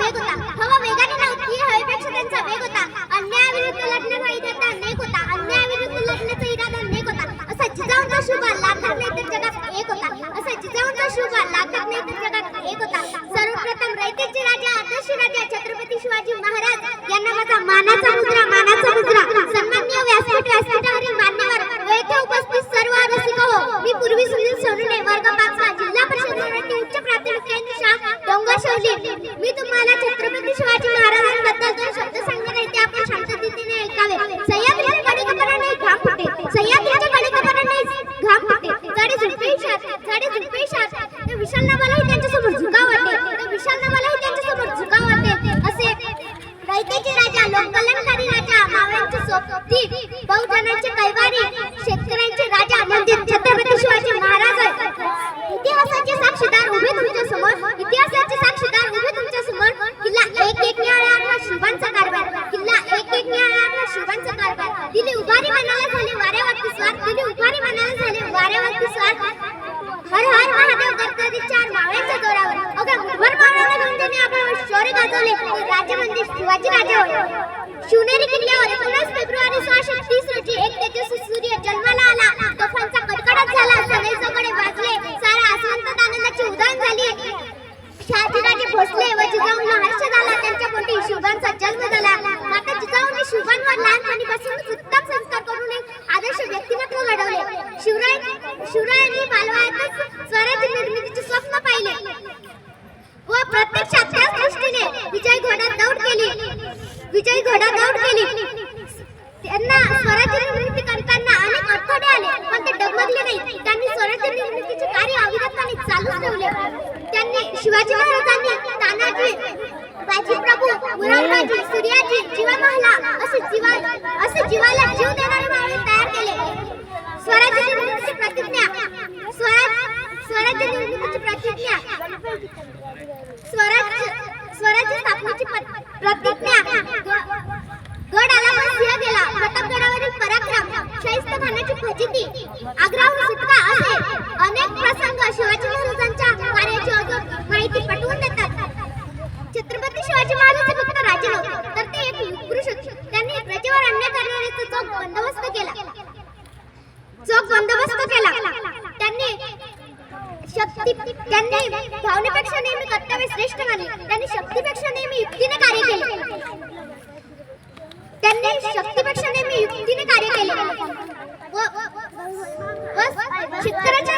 वेग होता. हवा वेगाने नव्हती, हवेपेक्षा त्यांचा वेग होता. अन्यायाविरुद्ध लढण्याचा इरादा नेक होता. अन्यायाविरुद्ध लढण्याचा इरादा नेक होता. असा जिजाऊंचा शुभ लाखात नाही तर जगात एक होता. असा जिजाऊंचा शुभ लाखात नाही तर जगात एक होता. सर्वप्रथम रयतेचे राजा, आदर्श राजा छत्रपती शिवाजी महाराज यांना माझा मानाचा मुद्रा. सन्माननीय व्यासपीठावरील मान्यवर व येथे उपस्थित सर्व रसिक हो, मी पूर्वी सुनील सोनवणे, वर्ग 5 जिल्हा परिषद मराठी उच्च प्राथमिक केंद्र शाळा डोंगरशौली. मी तुम्हाला छत्रपती शिवाजी महाराजांबद्दल 2 शब्द सांगणार आहे, ते आपण शांततेने ऐकावे. सह्याद्रीच्या कडेकपारा नाही घाम फुटे, सह्याद्रीच्या कडेकपारा नाही घाम फुटे. झाडे झुडपे शात, ते विशालना मलाही त्यांच्यासमोर झुकाव वाटेल. असे रयतेचे राजा, लोककल्याणकारी राजा, मावळ्यांचे सोबती, बहुजनांचे कैवारी, शेतकऱ्यांचे राजा म्हणजे छत्रपती शिवाजी महाराज. इतिहासाचे साक्षीदार उभे तुमच्या समोर. किल्ला एक न्याळा शिवांचा कारभार. दिली उभारी मनाला झाले वाऱ्यावरती स्वार. हर हर महादेव गरगरी 4 मावळ्यांच्या जोरावर. अगं मुठभर मावळ्यांना घेऊन त्यांनी आपलं शौर्य गाजवले. राजा म्हणजे शिवाजी राजा होय. शिवनेरी किल्ल्यावर 19 फेब्रुवारी 1630 रोजी एक तेजस्वी सूर्य जन्माला आला. तोफांचा कडकडाट झाला, सगळे जोगडे वाजले, सारा आसमंतात आनंदाची उधळण झाली. शहाजीराजे भोसले व जिजाऊंना हर्ष झाला. त्यांच्या पोटी शिवबांचा जन्म झाला. माता जिजाऊंनी शिवबांवर लहानपणीपासूनच उत्तम संस्कार करून एक आदर्श व्यक्तिमत्व घडवले. शिवरायांनी बालवयातच स्वराज्य निर्मितीचे स्वप्न पाहिले व प्रत्यक्षात त्याच दृष्टीने विजयी घोडा दौड केली. त्यांना स्वराज्य निर्मिती करताना अनेक अडथळे आले, पण ते डगमगले नाही. त्यांनी स्वराज्य निर्मितीचे कार्य अविरतपणे चालूच ठेवले. त्यांनी शिवाजी महाराजांनी तानाजी, बाजीप्रभू, मुरारबाजी, सूर्याजी, जीवामहला असे जीवाला जीव देणारे मावळे तयार केले. स्वराज्य निर्मितीची प्रतिज्ञा स्वराज्य स्थापनेची प्रतिज्ञा. गड आला पण सिंह गेला, प्रतापगडावरील पराक्रम, शाहिस्तेखानाची फजिती, आग्र्याहून सुटका असे अनेक प्रसंग शिवाजी महाराजांच्या कार्याची अजून माहिती पटवून देतात. छत्रपती शिवाजी महाराज फक्त राजे नव्हते, तर ते एक युगपुरुष होते. त्यांनी प्रजेवर अन्याय करणाऱ्याचा चोख बंदोबस्त केला. त्यांनी भावनेपेक्षा नेहमी कर्तव्य श्रेष्ठ मानले. त्यांनी शक्तीपेक्षा नेहमी युक्तीने कार्य केले. व शेतकऱ्याच्या